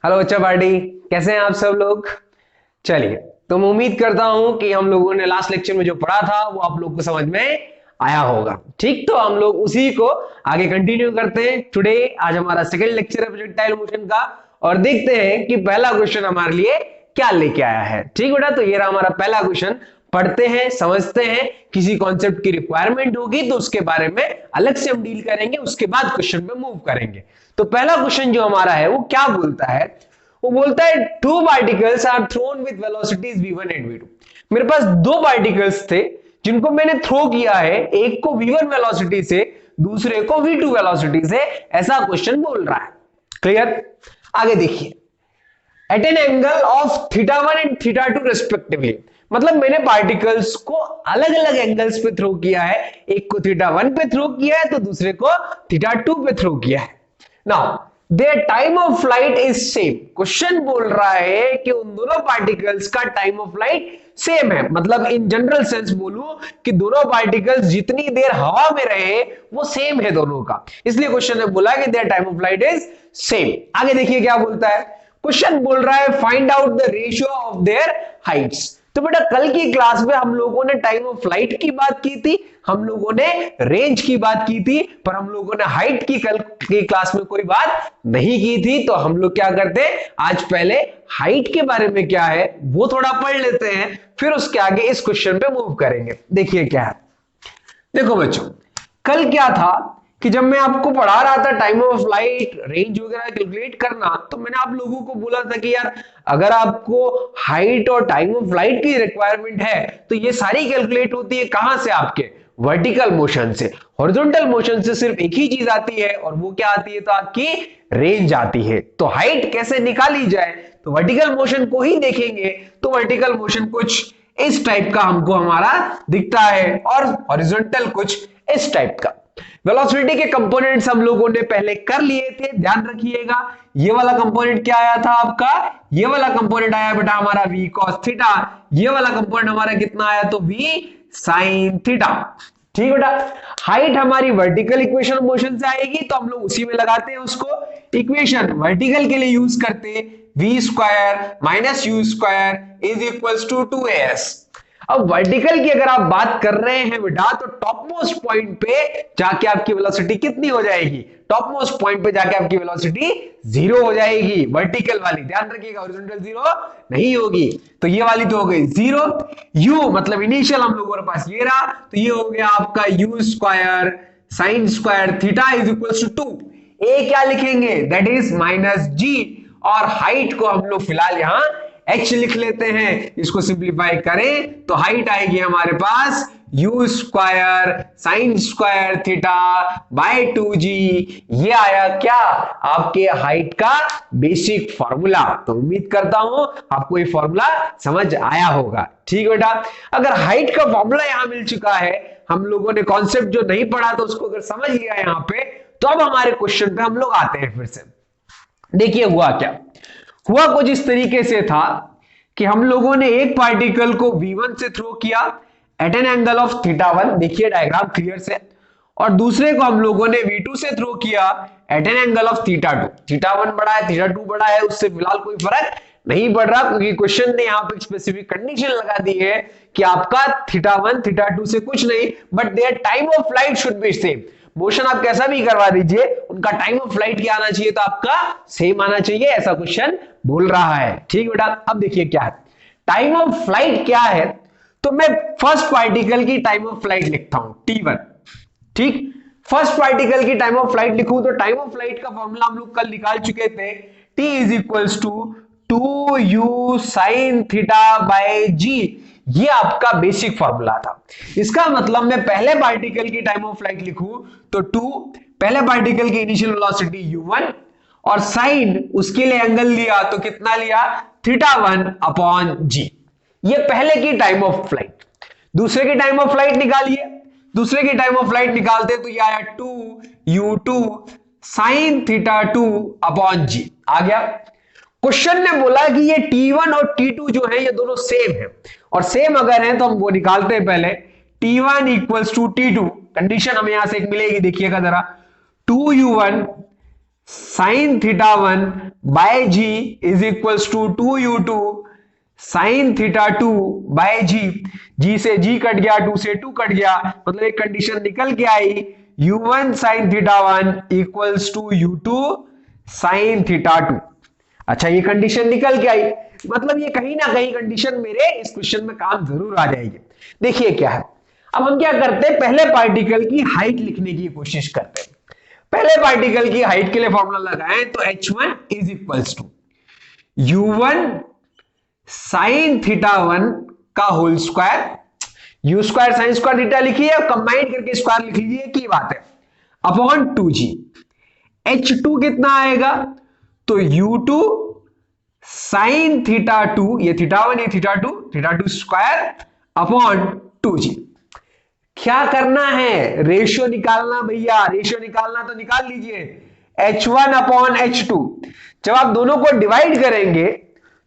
Hello बच्चा party, कैसे हैं आप सब लोग। चलिए, तो मैं उम्मीद करता हूं कि हम लोगों ने लास्ट लेक्चर में जो पढ़ा था वो आप लोग को समझ में आया होगा। ठीक, तो हम लोग उसी को आगे कंटिन्यू करते हैं। टुडे आज हमारा सेकंड लेक्चर है प्रोजेक्टाइल मोशन का, और देखते हैं कि पहला क्वेश्चन हमारे लिए क्या लेके आया है। ठीक बेटा, तो ये रहा हमारा पहला क्वेश्चन। पढ़ते हैं, समझते हैं, किसी कॉन्सेप्ट की रिक्वायरमेंट होगी तो उसके बारे में अलग से हम डील करेंगे, उसके बाद क्वेश्चन पे मूव करेंगे। तो पहला क्वेश्चन जो हमारा है वो क्या बोलता है, वो बोलता है two particles are thrown with velocities v1 and v2। मेरे पास दो पार्टिकल्स थे जिनको मैंने थ्रो किया है, एक को v1 वेलोसिटी से, दूसरे को v2 वेलोसिटी से। ऐसा क्वेश्चन बोल रहा है। क्लियर? आगे देखिए, at an angle of θ1 and θ2 respectively, मतलब मैंने पार्टिकल्स को अलग अलग एंगल्स पे थ्रो किया है। एक को θ1 पे थ्रो किया है तो दूसरे को θ2 पे थ्रो किया है। Now their time of flight is same. Question बोल रहा है कि उन दोनों पार्टिकल्स का टाइम ऑफ फ्लाइट सेम है। मतलब इन जनरल सेंस बोलूं कि दोनों पार्टिकल्स जितनी देर हवा में रहे वो सेम है दोनों का, इसलिए क्वेश्चन ने बोला कि their time of flight is same. आगे देखिए क्या बोलता है। क्वेश्चन बोल रहा है find out the ratio of their Heights. तो बेटा कल की क्लास में हम लोगों ने टाइम ऑफ फ्लाइट की बात की थी, हम लोगों ने रेंज की बात की थी, पर हम लोगों ने हाइट की कल की क्लास में कोई बात नहीं की थी। तो हम लोग क्या करते हैं, आज पहले हाइट के बारे में क्या है वो थोड़ा पढ़ लेते हैं, फिर उसके आगे इस क्वेश्चन पे मूव करेंगे। देखिए क्या है। देखो बच्चों, कल क्या था कि जब मैं आपको पढ़ा रहा था टाइम ऑफ फ्लाइट, रेंज वगैरह कैलकुलेट करना, तो मैंने आप लोगों को बोला था कि यार अगर आपको हाइट और टाइम ऑफ फ्लाइट की रिक्वायरमेंट है तो ये सारी कैलकुलेट होती है कहां से, आपके वर्टिकल मोशन से। हॉरिजॉन्टल मोशन से सिर्फ एक ही चीज आती है, और वो क्या आती है, तो आपकी रेंज आती है। तो हाइट कैसे निकाली जाए, तो वर्टिकल मोशन को ही देखेंगे। तो वर्टिकल मोशन कुछ इस टाइप का हमको हमारा दिखता है, और हॉरिजॉन्टल कुछ इस टाइप का। वेलोसिटी के कंपोनेंट्स हम लोगों ने पहले कर लिए थे, ध्यान रखिएगा। ये वाला कंपोनेंट क्या आया था आपका, ये वाला कंपोनेंट आया बेटा हमारा v cos थीटा। ये वाला कंपोनेंट हमारा कितना आया, तो v sin थीटा। ठीक बेटा, हाइट हमारी वर्टिकल इक्वेशन मोशन से आएगी तो हम लोग उसी में लगाते हैं उसको। इक्वेशन वर्टिकल के लिए यूज करते v square minus u square is equals to 2as। अब वर्टिकल की अगर आप बात कर रहे हैं बेटा, तो टॉप मोस्ट पॉइंट पे जाके आपकी वेलोसिटी कितनी हो जाएगी, टॉप मोस्ट पॉइंट पे जाके आपकी वेलोसिटी 0 हो जाएगी, वर्टिकल वाली। ध्यान रखिएगा, हॉरिजॉन्टल 0 नहीं होगी। तो ये वाली तो हो गई 0। u मतलब इनिशियल हम लोगों के पास ये रहा, तो ये हो गया आपका u square sine square theta is equal to 2। A क्या लिखेंगे, दैट इज माइनस जी, और हाइट को हम लोग फिलहाल यहां h लिख लेते हैं। इसको सिंप्लीफाई करें तो हाइट आएगी हमारे पास u square sine square theta by 2g। ये आया क्या, आपके हाइट का बेसिक फॉर्मूला। तो उम्मीद करता हूं आपको ये फॉर्मूला समझ आया होगा। ठीक बेटा, अगर हाइट का फॉर्मूला यहां मिल चुका है, हम लोगों ने कॉन्सेप्ट जो नहीं पढ़ा था उसको अगर समझ लिया यहां पे, तो अब हमारे क्वेश्चन पे हम लोग आते हैं फिर से। देखिए हुआ क्या, हुआ कुछ इस तरीके से था कि हम लोगों ने एक पार्टिकल को v1 से थ्रो किया एट एन एंगल ऑफ θ1, देखिए डायग्राम क्लियर से, और दूसरे को हम लोगों ने v2 से थ्रो किया एट एन एंगल ऑफ θ2। θ1 बड़ा है, θ2 बड़ा है, उससे फिलहाल कोई फर्क नहीं पड़ रहा, क्योंकि क्वेश्चन ने यहां पे स्पेसिफिक कंडीशन लगा दी है कि आपका θ1 θ2 से कुछ नहीं, but their time of flight should be same. Motion आप कैसा भी करवा दीजिए, उनका टाइम ऑफ फ्लाइट क्या आना चाहिए, तो आपका सेम आना चाहिए, ऐसा क्वेश्चन बोल रहा है। ठीक बेटा, अब देखिए क्या है, टाइम ऑफ फ्लाइट क्या है। तो मैं फर्स्ट पार्टिकल की टाइम ऑफ फ्लाइट लिखता हूं t1। ठीक, फर्स्ट पार्टिकल की टाइम ऑफ फ्लाइट लिखूं तो टाइम ऑफ फ्लाइट का फॉर्मूला हम लोग कल निकाल चुके थे, t is equals to 2u sine theta by g। ये आपका बेसिक फॉर्मूला था। इसका मतलब मैं पहले पार्टिकल की टाइम ऑफ फ्लाइट लिखूं तो 2, पहले पार्टिकल की इनिशियल वेलोसिटी u1, और साइन उसके लिए एंगल लिया तो कितना लिया, θ1 अपॉन g। ये पहले की टाइम ऑफ फ्लाइट। दूसरे की टाइम ऑफ फ्लाइट निकालिए, दूसरे की टाइम ऑफ फ्लाइट निकालते तो ये आया 2u2 साइन θ2 अपॉन g। आ गया। क्वेश्चन ने बोला कि ये t1 और t2 जो है ये दोनों सेम है, और सेम अगर है तो हम वो निकालते हैं पहले। t1 equals to t2, condition हमें यहां से एक मिलेगी, देखिएगा जरा, 2u1 sine theta 1 by g is equals to 2u2 sine theta 2 by g. G से जी कट गया, 2 से 2 कट गया, मतलब एक कंडीशन निकल के आई u1 sine theta 1 equals to u2 sine theta 2। अच्छा, ये कंडीशन निकल के आई, मतलब ये कहीं ना कहीं कंडीशन मेरे इस क्वेश्चन में काम जरूर आ जाएगी। देखिए क्या है, अब हम क्या करते हैं, पहले पार्टिकल की हाइट लिखने की कोशिश करते हैं। पहले पार्टिकल की हाइट के लिए फॉर्मूला लगाएं तो h1 is equals to u1 sine theta 1 का whole square, u square sine square theta लिखिए, अब कंबाइन करके स्क्वायर लिख लीजिए, की बात है, अपॉन 2g। h2 कितना आएगा, तो u2 साइन थीटा 2, ये थीटा 1 ये थीटा 2 स्क्वायर अपॉन 2g। क्या करना है, रेशियो निकालना भैया, रेशियो निकालना तो निकाल लीजिए, h1 अपॉन h2। जब आप दोनों को डिवाइड करेंगे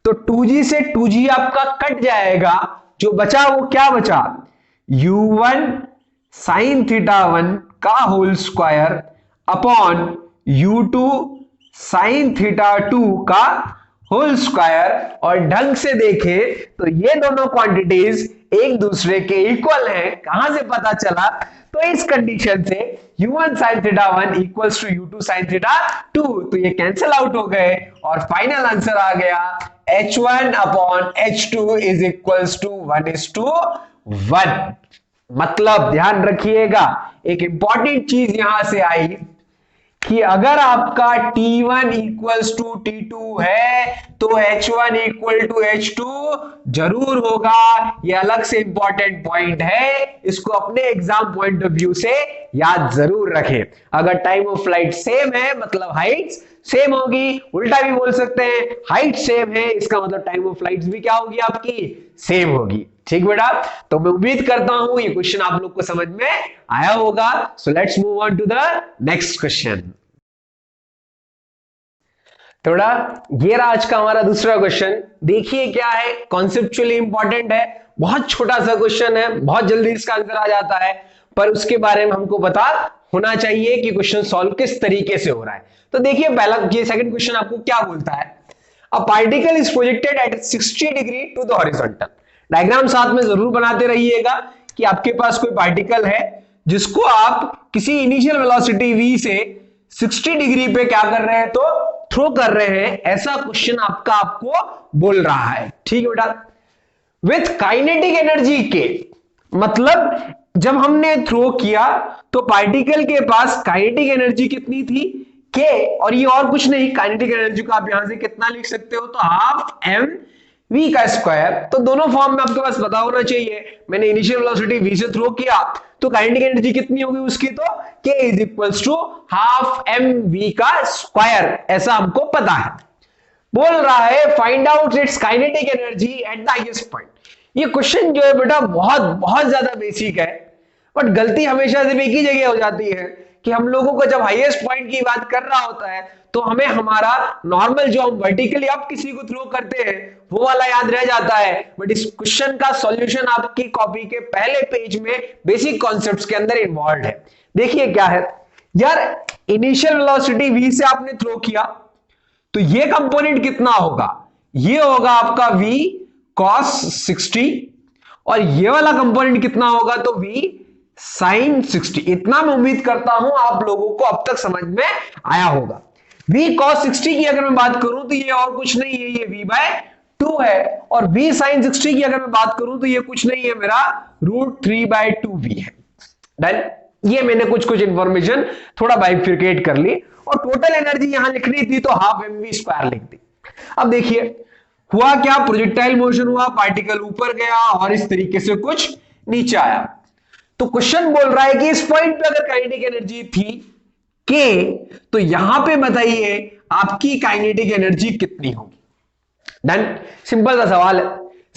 तो 2g से 2g आपका कट जाएगा, जो बचा वो क्या बचा, u1 साइन थीटा 1 का whole square upon u2 sine theta 2 का होल स्क्वायर। और ढंग से देखें तो ये दोनों क्वांटिटीज एक दूसरे के इक्वल हैं। कहां से पता चला, तो इस कंडीशन से u1 sin theta 1 equals to u2 sin theta 2, तो ये कैंसिल आउट हो गए और फाइनल आंसर आ गया h1 upon h2 is equals to 1:1। मतलब ध्यान रखिएगा, एक इंपॉर्टेंट चीज यहां से आई कि अगर आपका T1 इक्वल्स टू T2 है तो H1 इक्वल टू H2 जरूर होगा। यह अलग से इंपॉर्टेंट पॉइंट है, इसको अपने एग्जाम पॉइंट ऑफ व्यू से याद जरूर रखें। अगर टाइम ऑफ फ्लाइट सेम है मतलब हाइट्स सेम होगी, उल्टा भी बोल सकते हैं, हाइट सेम है इसका मतलब टाइम ऑफ फ्लाइट भी क्या होगी आपकी, सेम होगी। ठीक बेटा, तो मैं उम्मीद करता हूं ये क्वेश्चन आप लोग को समझ में आया होगा। So let's move on to the next question. थोड़ा ये रहा आज का हमारा दूसरा क्वेश्चन। देखिए क्या है, कॉन्सेप्चुअली इंपॉर्टेंट है, बहुत छोटा सा क्वेश्चन है, बहुत जल्दी इसका आंसर आ जाता है, पर उसके बारे में हमको पता होना चाहिए कि क्वेश्चन सॉल्व किस तरीके से हो रहा है। तो देखिए पहला, ये सेकंड क्वेश्चन आपको क्या बोलता है, a particle is projected at 60 degree to the horizontal. Diagram साथ में जरूर बनाते रहिएगा कि आपके पास कोई पार्टिकल है जिसको आप किसी इनिशियल वेलोसिटी v से 60 डिग्री पे क्या कर रहे हैं, तो थ्रो कर रहे हैं, ऐसा क्वेश्चन आपको बोल रहा है। ठीक है बेटा, विथ काइनेटिक एनर्जी के, मतलब जब हमने थ्रो किया तो पार्टिकल के पास काइनेटिक एनर्जी कितनी थी, के, और ये और कुछ नहीं, काइनेटिक एनर्जी को आप यहां से कितना लिख सकते हो, तो हाफ एम वी का स्क्वायर। तो दोनों फॉर्म में आपके पास पता होना चाहिए, मैंने इनिशियल वेलोसिटी v से थ्रो किया तो काइनेटिक एनर्जी कितनी होगी उसकी, तो k is equals to half m v का स्क्वायर, ऐसा हमको पता है। बोल रहा है find out its kinetic energy at the highest point. ये क्वेश्चन जो है बेटा बहुत बहुत ज्यादा बेसिक है, बट गलती हमेशा सिर्फ एक ही जगह हो जाती है कि हम लोगों को जब हाईएस्ट पॉइंट की बात कर रहा होता है तो हमें हमारा नॉर्मल जो हम वर्टिकली अप किसी को थ्रो करते हैं वो वाला याद रह जाता है। बट इस क्वेश्चन का सॉल्यूशन आपकी कॉपी के पहले पेज में बेसिक कॉन्सेप्ट्स के अंदर इन्वॉल्व है। देखिए क्या है यार, इनिशियल वेलोसिटी v से आपने थ्रो किया तो ये कंपोनेंट कितना होगा, ये होगा आपका v cos 60, और ये वाला कंपोनेंट कितना होगा, तो v sin 60। इतना मैं उम्मीद करता हूं आप लोगों को अब तक समझ में आया होगा। v cos 60 की अगर मैं बात करूं तो ये और कुछ नहीं है, ये v/2 है, और v sin 60 की अगर मैं बात करूं तो ये कुछ नहीं है, मेरा √3/2v है। डन, ये मैंने कुछ इंफॉर्मेशन थोड़ा बाइफिकेट कर ली, और टोटल एनर्जी यहां लिखनी थी तो हाफ एम वी स्क्वायर लिख दी। अब देखिए हुआ क्या, प्रोजेक्टाइल मोशन हुआ, पार्टिकल ऊपर गया और इस तरीके से कुछ नीचे आया। तो क्वेश्चन बोल रहा है कि इस पॉइंट पे अगर काइनेटिक एनर्जी थी के, तो यहां पे बताइए आपकी काइनेटिक एनर्जी कितनी होगी। डन, सिंपल सा सवाल है,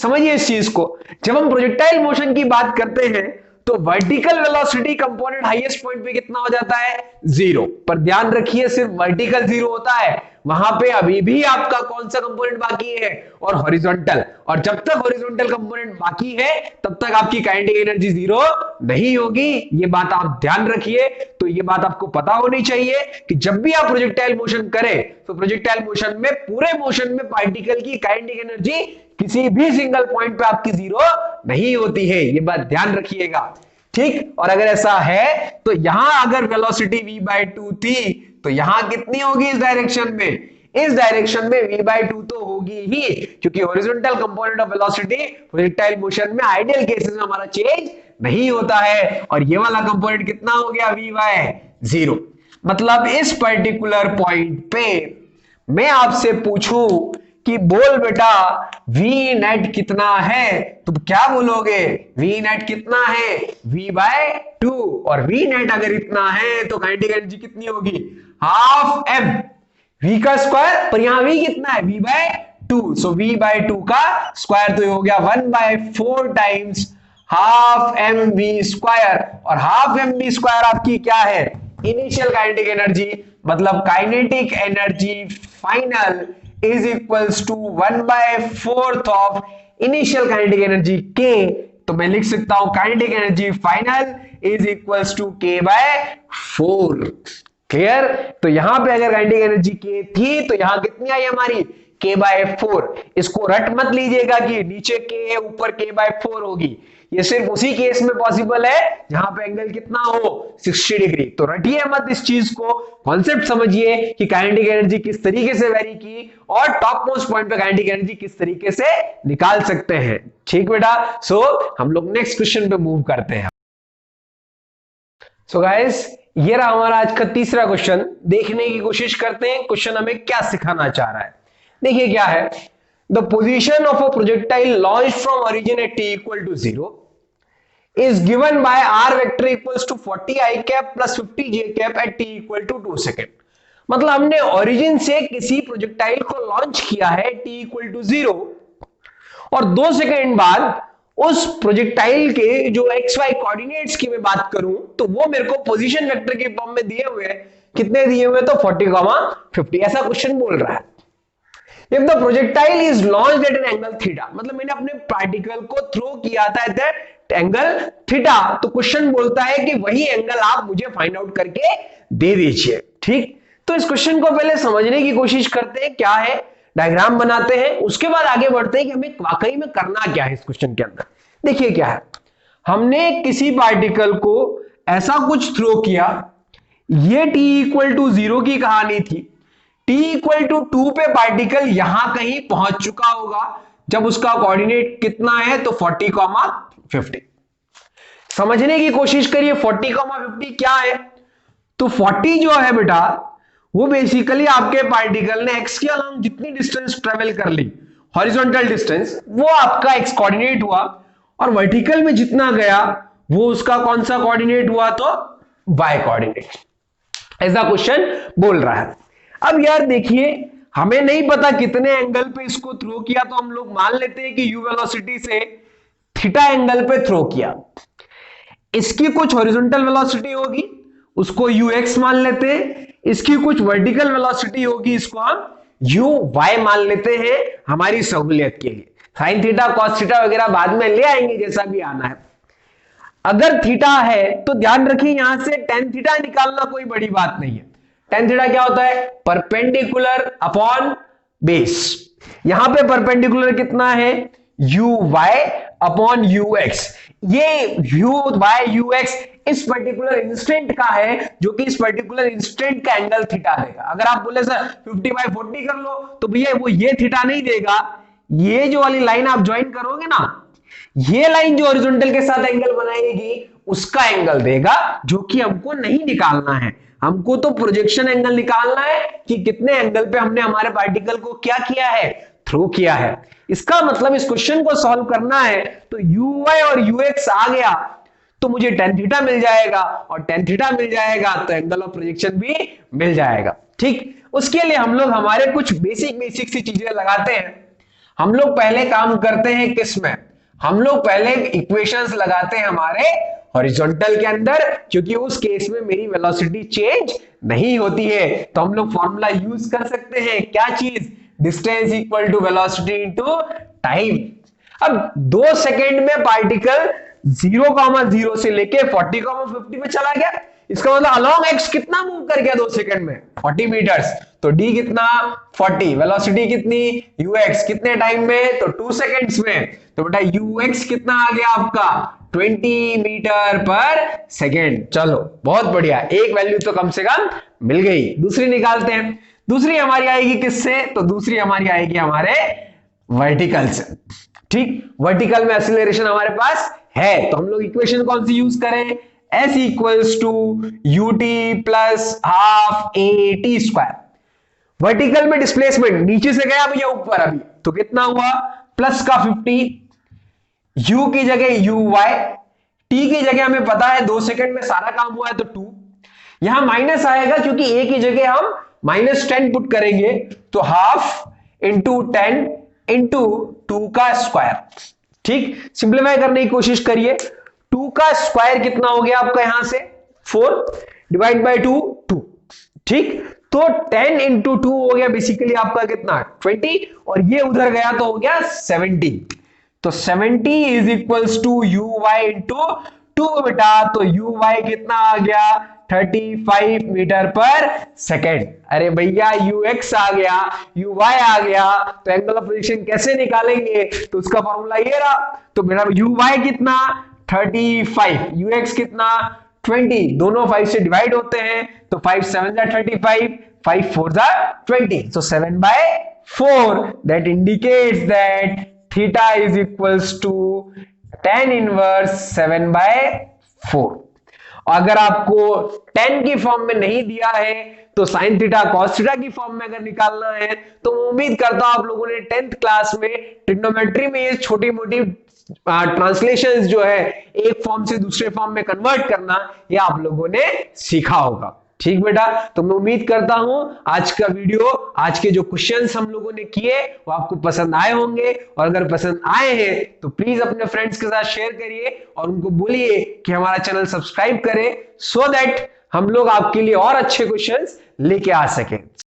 समझिए इस चीज को। जब हम प्रोजेक्टाइल मोशन की बात करते हैं तो vertical velocity component highest point पे कितना हो जाता है, 0। पर ध्यान रखिए सिर्फ वर्टिकल 0 होता है, वहां पे अभी भी आपका कौन सा कंपोनेंट बाकी है, और हॉरिजॉन्टल। और जब तक हॉरिजॉन्टल कंपोनेंट बाकी है तब तक आपकी काइनेटिक एनर्जी जीरो नहीं होगी। ये बात आप ध्यान रखिए। तो ये बात आपको पता होनी चाहिए कि जब भी आप प्रोजेक्टाइल मोशन करें तो प्रोजेक्टाइल मोशन में, पूरे मोशन में पार्टिकल की काइनेटिक एनर्जी किसी भी सिंगल पॉइंट पे आपकी जीरो नहीं होती है। ये बात ध्यान रखिएगा, ठीक। और अगर ऐसा है तो यहां अगर वेलोसिटी v/2 थी तो यहां कितनी होगी इस डायरेक्शन में? इस डायरेक्शन में v/2 तो होगी ही, क्योंकि horizontal component of velocity projectile motion में आइडियल केसेस में हमारा चेंज नहीं होता है। और ये वाला कंपोनेंट कितना हो गया? v/0। मतलब इस पर्टिकुलर पॉइंट पे मैं आपसे पूछूं कि बोल बेटा v नेट कितना है, तो क्या बोलोगे? v नेट कितना है? v/2। और v नेट अगर इतना है तो काइनेटिक एनर्जी कितनी होगी? हाफ m v का स्क्वायर, पर यहां v कितना है? v/2। सो v/2 का स्क्वायर तो ये हो गया 1/4 टाइम्स हाफ mv स्क्वायर। और हाफ mv स्क्वायर आपकी क्या है? Initial kinetic energy. मतलब kinetic energy final is equals to 1/4 of initial kinetic energy k। तो मैं लिख सकता हूं kinetic energy final is equals to k/4। Clear? तो यहां पे अगर काइनेटिक एनर्जी k थी तो यहां कितनी आई हमारी? k/4। इसको रट मत लीजिएगा कि नीचे k है ऊपर k/4 होगी। ये सिर्फ उसी केस में पॉसिबल है जहां पे एंगल कितना हो? 60 डिग्री। तो रटिए मत इस चीज को, कॉन्सेप्ट समझिए कि काइनेटिक एनर्जी किस तरीके से वेरी की और टॉप मोस्ट पॉइंट पे काइनेटिक एनर्जी किस तरीके से निकाल सकते हैं। ठीक बेटा? सो हम लोग नेक्स्ट क्वेश्चन पे मूव करते हैं। सो गाइस, ये रहा हमारा आज का तीसरा क्वेश्चन। देखने की कोशिश करते हैं क्वेश्चन हमें क्या सिखाना चाह रहा है। देखिए क्या है। The position of a projectile launched from origin at t equal to 0 is given by r vector equals to 40 I cap plus 50 j cap at t equal to 2 second. मतलब हमने ओरिजिन से किसी प्रोजेक्टाइल को launch किया है t equal to 0 और 2 second बाद उस प्रोजेक्टाइल के जो xy कोऑर्डिनेट्स की मैं बात करूं तो वो मेरे को पोजीशन वेक्टर के फॉर्म में दिए हुए हैं। कितने दिए हुए? तो 40, 50। ऐसा क्वेश्चन बोल रहा है। If the projectile is launched at an angle theta, मतलब मैंने अपने पार्टिकल को थ्रो किया था एट एंगल थीटा, तो क्वेश्चन बोलता है कि वही एंगल आप मुझे फाइंड आउट करके दे दीजिए। ठीक, तो इस क्वेश्चन को पहले समझने की कोशिश करते हैं क्या है, डायग्राम बनाते हैं, उसके बाद आगे बढ़ते हैं कि हमें वाकई में करना क्या है इस क्वेश्चन के अंदर। देखिए क्या है, हमने किसी पार्टिकल को ऐसा कुछ थ्रो किया, ये t इक्वल टू 0 की कहानी थी। t इक्वल टू 2 पे पार्टिकल यहां कहीं पहुंच चुका होगा जब उसका कोऑर्डिनेट कितना है तो 40, 50। समझने की कोशिश करिए 40, 50 क्या है। तो 40 जो है बेटा वो बेसिकली आपके पार्टिकल ने x के अलोंग जितनी डिस्टेंस ट्रेवल कर ली, हॉरिजॉन्टल डिस्टेंस, वो आपका x कोऑर्डिनेट हुआ, और वर्टिकल में जितना गया वो उसका कौन सा कोऑर्डिनेट हुआ? तो y कोऑर्डिनेट। ऐसा क्वेश्चन बोल रहा है। अब यार देखिए, हमें नहीं पता कितने एंगल पे इसको थ्रो किया, तो हम लोग मान लेते हैं कि u वेलोसिटी से थीटा एंगल पे थ्रो किया। इसकी कुछ हॉरिजॉन्टल वेलोसिटी होगी, उसको ux मान लेते हैं। इसकी कुछ वर्टिकल वेलोसिटी होगी, इसको हम uy मान लेते हैं हमारी सहूलियत के लिए। साइन थीटा, कॉस थीटा वगैरह बाद में ले आएंगे जैसा भी आना है। अगर थीटा है तो ध्यान रखिए यहां से टेन थीटा निकालना कोई बड़ी बात नहीं है। टेन थीटा क्या होता है? Perpendicular upon base. यहां पे परपेंडिकुलर कितना है? uy upon ux। ये uy ux इस पर्टिकुलर इंस्टेंट का है, जो कि इस पर्टिकुलर इंस्टेंट का एंगल थीटा देगा। अगर आप बोले सर 50/40 कर लो, तो भैया वो ये थीटा नहीं देगा। ये जो वाली लाइन आप ज्वाइन करोगे ना, ये लाइन जो हॉरिजॉन्टल के साथ एंगल बनाएगी उसका एंगल देगा, जो कि हमको नहीं निकालना है। हमको तो प्रोजेक्शन एंगल निकालना है कि कितने एंगल पे हमने हमारे पार्टिकल को क्या किया है? थ्रो किया है। इसका मतलब इस क्वेश्चन को सॉल्व करना है तो uy और ux आ गया तो मुझे tan थीटा मिल जाएगा, और tan थीटा मिल जाएगा तो एंगल ऑफ प्रोजेक्शन भी मिल जाएगा। ठीक, उसके लिए हम लोग हमारे कुछ बेसिक सी चीजें लगाते हैं। हम लोग पहले काम करते हैं किस में? हम लोग पहले इक्वेशंस लगाते हैं हमारे हॉरिजॉन्टल के अंदर, क्योंकि उस केस में मेरी वेलोसिटी चेंज नहीं होती है तो हम लोग फॉर्मूला यूज कर सकते हैं, क्या चीज, distance equal to velocity into time. अब 2 सेकेंड में पार्टिकल 0,0 से लेके 40,50 पे चला गया, इसका मतलब अलोंग एक्स कितना मूव कर गया 2 सेकंड में, 40 मीटर्स। तो डी कितना 40, वेलोसिटी कितनी यूएक्स, कितने टाइम में, तो 2 सेकंड्स में। तो बेटा यूएक्स कितना आ गया आपका 20 मीटर पर सेकेंड। चलो बहुत बढ़िया, एक वैल्यू तो कम से कम मिल गई। दूसरी निकालते हैं, दूसरी हमारी आएगी किससे, तो दूसरी हमारी आएगी हमारे वर्टिकल से। ठीक, वर्टिकल में एक्सीलरेशन हमारे पास है, तो हम लोग इक्वेशन कौन सी यूज करें, S equals to u t plus half a t square. Vertical में डिस्प्लेसमेंट नीचे से गया भैया ऊपर, अभी तो कितना हुआ प्लस का 50, u की जगह यू वाई, t की जगह हमें पता है 2 सेकंड में सारा काम हुआ है तो 2, यहां माइनस आएगा क्योंकि a की जगह हम -10 पुट करेंगे, तो हाफ इंटू 10 इंटू 2 का स्क्वायर। ठीक, सिंप्लीफाई करने की कोशिश करिए, 2 का स्क्वायर कितना हो गया आपका यहां से 4 डिवाइड बाय 2 2। ठीक, तो 10 इंटू 2 हो गया बेसिकली आपका कितना 20, और ये उधर गया तो हो गया 70। तो 70 is equals to u y into 2 बेटा, तो यू वाई कितना आ गया 35 मीटर पर सेकेंड। अरे भैया यूएक्स आ गया, यू वाई आ गया, तो एंगल ऑफ पोजीशन कैसे निकालेंगे, तो उसका फॉर्मूला ये रहा। तो बेटा यू वाई कितना 35, यूएक्स कितना 20, दोनों 5 से डिवाइड होते हैं, तो 5 7 जा 35, 5 4 जा 20, so 7/4 that indicates that theta is equals to tan inverse 7/4। अगर आपको tan की फॉर्म में नहीं दिया है तो sin थीटा cos थीटा की फॉर्म में अगर निकालना है, तो उम्मीद करता हूं आप लोगों ने 10th क्लास में ट्रिग्नोमेट्री में ये छोटी मोटी ट्रांसलेशंस जो है एक फॉर्म से दूसरे फॉर्म में कन्वर्ट करना, ये आप लोगों ने सीखा होगा। ठीक बेटा, तो मैं उम्मीद करता हूं आज का वीडियो, आज के जो क्वेश्चंस हम लोगों ने किए वो आपको पसंद आए होंगे, और अगर पसंद आए हैं तो प्लीज अपने फ्रेंड्स के साथ शेयर करिए और उनको बोलिए कि हमारा चैनल सब्सक्राइब करें, सो दैट हम लोग आपके लिए और अच्छे क्वेश्चंस लेके आ सकें।